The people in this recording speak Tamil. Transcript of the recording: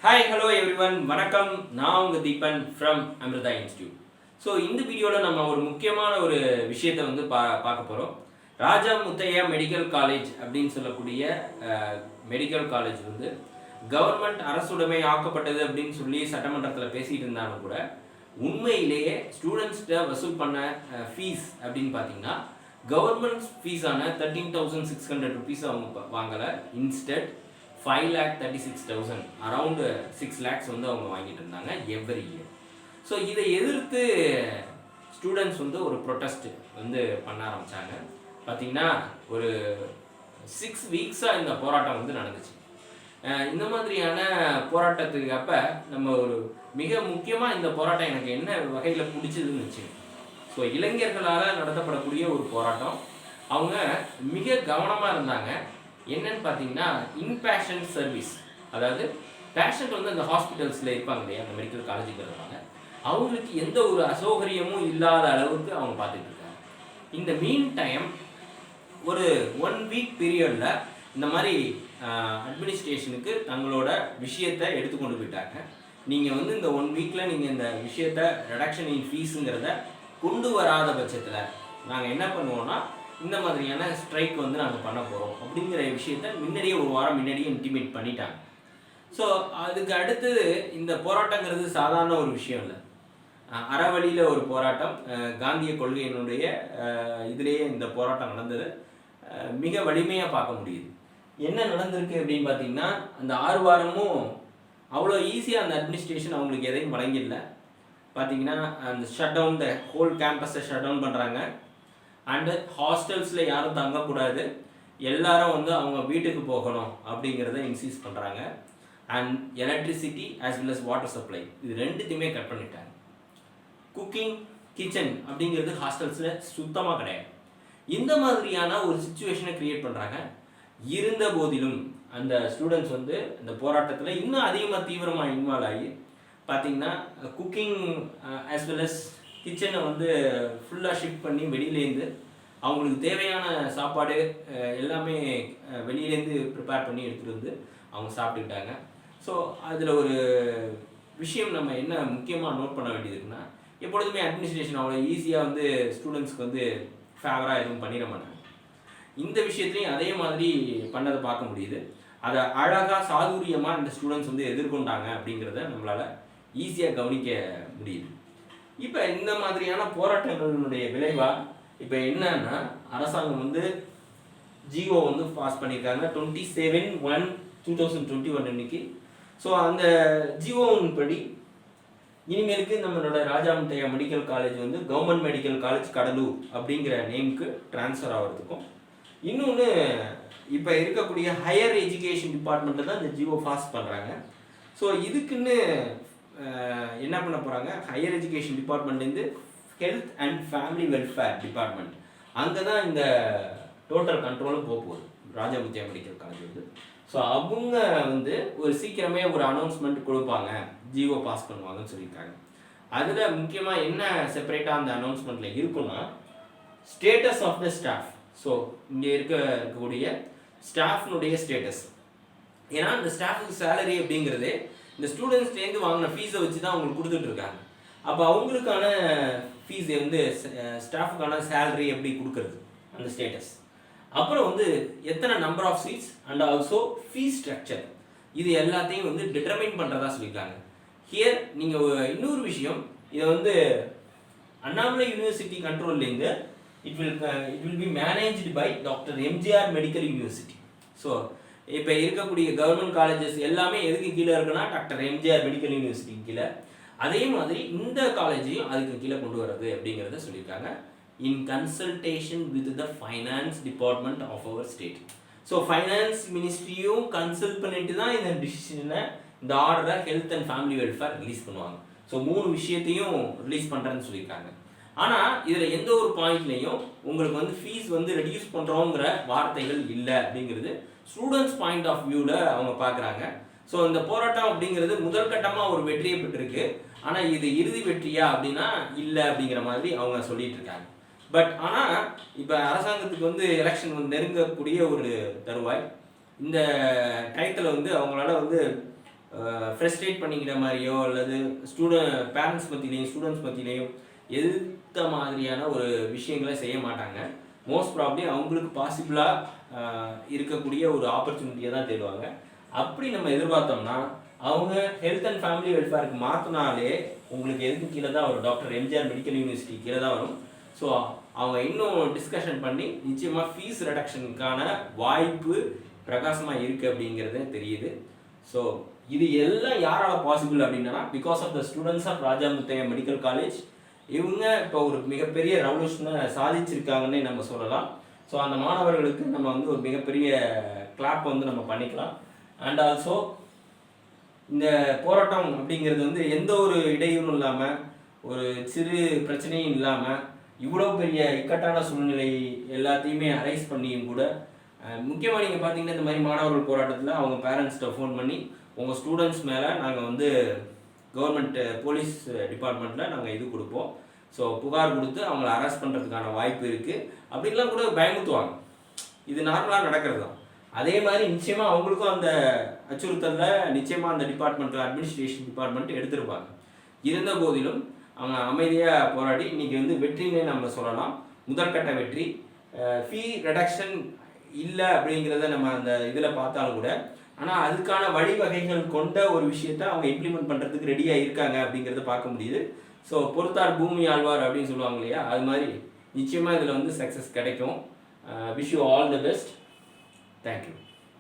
Hi, hello everyone. வணக்கம். நான் உங்க Deepan from Amirtha Institute. So இந்த வீடியோவில் நம்ம ஒரு முக்கியமான ஒரு விஷயத்தை வந்து பார்க்க போகிறோம். ராஜா முத்தையா மெடிக்கல் காலேஜ் அப்படின்னு சொல்லக்கூடிய மெடிக்கல் காலேஜ் வந்து கவர்மெண்ட் அரசுடைமை ஆக்கப்பட்டது அப்படின்னு சொல்லி சட்டமன்றத்தில் பேசிகிட்டு இருந்தாலும் கூட உண்மையிலேயே ஸ்டூடெண்ட்ஸ்கிட்ட வசூல் பண்ண ஃபீஸ் அப்படின்னு பார்த்தீங்கன்னா கவர்மெண்ட் ஃபீஸான 13,600 rupees அவங்க வாங்கலை. இன்ஸ்டெட் 5,36,000 அரவுண்டு 6 lakhs வந்து அவங்க வாங்கிட்டு இருந்தாங்க எவ்ரி இயர். ஸோ இதை எதிர்த்து ஸ்டூடெண்ட்ஸ் வந்து ஒரு ப்ரொட்டஸ்ட் வந்து பண்ண ஆரம்பித்தாங்க. பார்த்திங்கன்னா ஒரு 6 weeks-ஆக இந்த போராட்டம் வந்து நடந்துச்சு. இந்த மாதிரியான போராட்டத்துக்கு அப்போ நம்ம ஒரு மிக முக்கியமாக இந்த போராட்டம் எனக்கு என்ன வகையில் பிடிச்சதுன்னு வச்சு, ஸோ இளைஞர்களால் நடத்தப்படக்கூடிய ஒரு போராட்டம். அவங்க மிக கவனமாக இருந்தாங்க. என்னன்னு பார்த்தீங்கன்னா இன்பேஷண்ட் சர்வீஸ், அதாவது பேஷண்ட் வந்து அந்த ஹாஸ்பிட்டல்ஸில் இருப்பாங்க இல்லையா, அந்த மெடிக்கல் காலேஜுக்கு இருப்பாங்க, அவங்களுக்கு எந்த ஒரு அசௌகரியமும் இல்லாத அளவுக்கு அவங்க பார்த்துட்டு இருக்காங்க. இந்த மீன் டைம் ஒரு 1 week பீரியடில் இந்த மாதிரி அட்மினிஸ்ட்ரேஷனுக்கு தங்களோட விஷயத்தை எடுத்துக்கொண்டு போயிட்டாங்க. நீங்கள் வந்து இந்த 1 week-ல் நீங்கள் இந்த விஷயத்தை ரெடக்ஷன் இன் ஃபீஸுங்கிறத கொண்டு வராத பட்சத்தில் நாங்கள் என்ன பண்ணுவோம்னா இந்த மாதிரியான ஸ்ட்ரைக் வந்து நாங்கள் பண்ண போகிறோம் அப்படிங்கிற விஷயத்த முன்னாடியே ஒரு வாரம் முன்னாடியே இன்டிமேட் பண்ணிட்டாங்க. ஸோ அதுக்கு அடுத்தது இந்த போராட்டங்கிறது சாதாரண ஒரு விஷயம் இல்லை, அறவழியில் ஒரு போராட்டம். காந்திய கொள்கையினுடைய இதிலேயே இந்த போராட்டம் நடந்தது. மிக வலிமையாக பார்க்க முடியுது. என்ன நடந்திருக்கு அப்படின்னு பார்த்தீங்கன்னா, அந்த 6 வாரமும் அவ்வளோ ஈஸியாக அந்த அட்மினிஸ்ட்ரேஷன் அவங்களுக்கு எதையும் வழங்கிடல. பார்த்தீங்கன்னா அந்த ஷட் டவுன், இந்த ஹோல் கேம்பஸை ஷட் டவுன் பண்ணுறாங்க. அண்டு ஹாஸ்டல்ஸில் யாரும் தங்கக்கூடாது, எல்லாரும் வந்து அவங்க வீட்டுக்கு போகணும் அப்படிங்கிறத இன்சிஸ்ட் பண்ணுறாங்க. And electricity as well as water supply இது ரெண்டுத்தையுமே கட் பண்ணிட்டாங்க. குக்கிங், கிச்சன் அப்படிங்கிறது ஹாஸ்டல்ஸில் சுத்தமாக கிடையாது. இந்த மாதிரியான ஒரு சுச்சுவேஷனை க்ரியேட் பண்ணுறாங்க. இருந்த போதிலும் அந்த ஸ்டூடெண்ட்ஸ் வந்து இந்த போராட்டத்தில் இன்னும் அதிகமாக தீவிரமாக இன்வால்வ் ஆகி பார்த்திங்கன்னா குக்கிங் ஆஸ் வெல் அஸ் கிச்சனை வந்து ஃபுல்லாக ஷிஃப்ட் பண்ணி வெளியிலேருந்து அவங்களுக்கு தேவையான சாப்பாடு எல்லாமே வெளியிலேருந்து ப்ரிப்பேர் பண்ணி எடுத்துகிட்டு வந்து அவங்க சாப்பிட்டுக்கிட்டாங்க. ஸோ அதில் ஒரு விஷயம் நம்ம என்ன முக்கியமாக நோட் பண்ண வேண்டியதுன்னா, எப்பொழுதுமே அட்மினிஸ்ட்ரேஷன் அவ்வளோ ஈஸியாக வந்து ஸ்டூடெண்ட்ஸ்க்கு வந்து ஃபேவராக எதுவும் பண்ணிட மாட்டாங்க. இந்த விஷயத்துலையும் அதே மாதிரி பண்ணதை பார்க்க முடியுது. அதை அழகாக சாதுரியமாக இந்த ஸ்டூடெண்ட்ஸ் வந்து எதிர்கொண்டாங்க அப்படிங்கிறத நம்மளால் ஈஸியாக கவனிக்க முடியுது. இப்போ இந்த மாதிரியான போராட்டங்களுடைய விளைவாக இப்போ என்னன்னா, அரசாங்கம் வந்து ஜிஓ வந்து பாஸ் பண்ணியிருக்காங்க 27/1/2021 அன்னைக்கு. ஸோ அந்த ஜிஓவின் படி இனிமேலுக்கு நம்மளோட ராஜா முத்தையா மெடிக்கல் காலேஜ் வந்து கவர்மெண்ட் மெடிக்கல் காலேஜ் கடலூர் அப்படிங்கிற நேமுக்கு ட்ரான்ஸ்ஃபர் ஆகிறதுக்கும், இன்னொன்று இப்போ இருக்கக்கூடிய ஹையர் எஜுகேஷன் டிபார்ட்மெண்ட்டில் தான் இந்த ஜிஓ பாஸ் பண்ணுறாங்க. ஸோ இதுக்குன்னு என்ன பண்ண போகிறாங்க, ஹையர் எஜுகேஷன் டிபார்ட்மெண்ட்லேருந்து health and family welfare department, அங்கே தான் இந்த டோட்டல் கண்ட்ரோலும் போகுது ராஜா முத்தையா மெடிக்கல் காலேஜ் வந்து. ஸோ அவங்க வந்து ஒரு சீக்கிரமே ஒரு அனௌன்ஸ்மெண்ட் கொடுப்பாங்க, ஜிஓ பாஸ் பண்ணுவாங்கன்னு சொல்லியிருக்காங்க. அதில் முக்கியமாக என்ன செப்பரேட்டாக அந்த அனௌன்ஸ்மெண்ட்டில் இருக்குன்னா, status of the staff. So இங்கே இருக்கக்கூடிய ஸ்டாஃப்னுடைய ஸ்டேட்டஸ். ஏன்னா இந்த ஸ்டாஃபுக்கு சேலரி அப்படிங்கிறது இந்த ஸ்டூடெண்ட்ஸ்லேருந்து வாங்கின ஃபீஸை வச்சு தான் அவங்களுக்கு கொடுத்துட்ருக்காங்க. அப்போ அவங்களுக்கான ஃபீஸ் வந்து ஸ்டாஃபுக்கான சேலரி எப்படி கொடுக்கறது, அந்த ஸ்டேட்டஸ். அப்புறம் வந்து எத்தனை number of seats and also fees structure, இது எல்லாத்தையும் வந்து டிட்டர்மைன் பண்ணுறதா சொல்லியிருக்காங்க. ஹியர் நீங்கள் இன்னொரு விஷயம், இதை வந்து அண்ணாமலை யூனிவர்சிட்டி கண்ட்ரோல்லேருந்து it will be managed by doctor MGR medical university. So இப்போ இருக்கக்கூடிய கவர்மெண்ட் காலேஜஸ் எல்லாமே எதுக்கு கீழே இருக்குன்னா டாக்டர் எம்ஜிஆர் மெடிக்கல் யூனிவர்சிட்டிக்கு கீழே. அதே மாதிரி இந்த காலேஜையும் அதுக்கு கீழே கொண்டு வர்றது அப்படிங்கிறத சொல்லியிருக்காங்க. In consultation with the finance department of our state. So finance மினிஸ்ட்ரியும் கன்சல்ட் பண்ணிட்டு தான் இந்த டிசிஷனை, இந்த ஆர்டரை health and family welfare release பண்ணுவாங்க. ஸோ 3 விஷயத்தையும் ரிலீஸ் பண்ணுறேன்னு சொல்லியிருக்காங்க. ஆனால் இதில் எந்த ஒரு பாயிண்ட்லையும் உங்களுக்கு வந்து ஃபீஸ் வந்து ரெடியூஸ் பண்ணுறோங்கிற வார்த்தைகள் இல்லை அப்படிங்கிறது ஸ்டூடெண்ட்ஸ் பாயிண்ட் ஆஃப் வியூவில் அவங்க பார்க்குறாங்க. ஸோ இந்த போராட்டம் அப்படிங்கிறது முதல் கட்டமாக ஒரு வெற்றியை பெற்றிருக்கு. ஆனால் இது இறுதி வெற்றியா அப்படின்னா இல்லை அப்படிங்கிற மாதிரி அவங்க சொல்லிட்டு இருக்காங்க. பட் ஆனால் இப்போ அரசாங்கத்துக்கு வந்து எலெக்ஷன் வந்து நெருங்கக்கூடிய ஒரு தருவாய். இந்த டயத்தில் வந்து அவங்களால வந்து ஃப்ரஸ்ட்ரேட் பண்ணிக்கிற மாதிரியோ அல்லது பேரண்ட்ஸ் மத்தியிலையும் ஸ்டூடெண்ட்ஸ் மத்தியிலையும் எதிர்த்த மாதிரியான ஒரு விஷயங்களை செய்ய மாட்டாங்க. மோஸ்ட் ப்ராப்ளி அவங்களுக்கு பாசிபிளாக இருக்கக்கூடிய ஒரு ஆப்பர்ச்சுனிட்டியை தான் தேடுவாங்க. அப்படி நம்ம எதிர்பார்த்தோம்னா அவங்க ஹெல்த் அண்ட் ஃபேமிலி வெல்ஃபேருக்கு மாற்றினாலே உங்களுக்கு எதுக்கு கீழே தான் வரும், டாக்டர் எம்ஜிஆர் மெடிக்கல் யூனிவர்சிட்டி கீழே தான் வரும். ஸோ அவங்க இன்னும் டிஸ்கஷன் பண்ணி நிச்சயமாக ஃபீஸ் ரிடக்ஷனுக்கான வாய்ப்பு பிரகாசமாக இருக்குது அப்படிங்கிறது தெரியுது. ஸோ இது எல்லாம் யாரால் பாசிபிள் அப்படின்னா because of the students of Raja Muthiah medical college. இவங்க இப்போ ஒரு மிகப்பெரிய ரெவல்யூஷனை சாதிச்சிருக்காங்கன்னே நம்ம சொல்லலாம். ஸோ அந்த மாணவர்களுக்கு நம்ம வந்து ஒரு மிகப்பெரிய கிளாப் வந்து நம்ம பண்ணிக்கலாம். அண்ட் ஆல்சோ இந்த போராட்டம் அப்படிங்கிறது வந்து எந்த ஒரு இடையூறும் இல்லாமல் ஒரு சிறு பிரச்சனையும் இல்லாமல் இவ்வளோ பெரிய இக்கட்டான சூழ்நிலை எல்லாத்தையுமே அரைஸ் பண்ணியும் கூட முக்கியமாக நீங்கள் பார்த்தீங்கன்னா இந்த மாதிரி மாணவர்கள் போராட்டத்தில் அவங்க பேரண்ட்ஸ்கிட்ட ஃபோன் பண்ணி உங்கள் ஸ்டூடெண்ட்ஸ் மேலே நாங்கள் வந்து கவர்மெண்ட் போலீஸ் டிபார்ட்மெண்ட்டில் நாங்கள் இது கொடுப்போம், ஸோ புகார் கொடுத்து அவங்கள அரெஸ்ட் பண்ணுறதுக்கான வாய்ப்பு இருக்குது அப்படின்லாம் கூட பயமுத்துவாங்க. இது நார்மலாக நடக்கிறது தான். அதே மாதிரி நிச்சயமாக அவங்களுக்கும் அந்த அச்சுறுத்தலில் நிச்சயமாக அந்த டிபார்ட்மெண்ட்டில் அட்மினிஸ்ட்ரேஷன் டிபார்ட்மெண்ட் எடுத்திருப்பாங்க. இருந்த போதிலும் அவங்க அமைதியாக போராடி இன்றைக்கி வந்து வெற்றினே நம்ம சொல்லலாம். முதற்கட்ட வெற்றி. ஃபீ ரிடக்ஷன் இல்லை அப்படிங்கிறத நம்ம அந்த இதில் பார்த்தாலும் கூட, ஆனால் அதுக்கான வழிவகைகள் கொண்ட ஒரு விஷயத்தை அவங்க இம்ப்ளிமெண்ட் பண்ணுறதுக்கு ரெடியாக இருக்காங்க அப்படிங்கிறத பார்க்க முடியுது. ஸோ பொறுத்தார் பூமி ஆழ்வார் அப்படின்னு சொல்லுவாங்க இல்லையா, அது மாதிரி நிச்சயமாக இதில் வந்து சக்ஸஸ் கிடைக்கும். Wish you all the best. Thank you.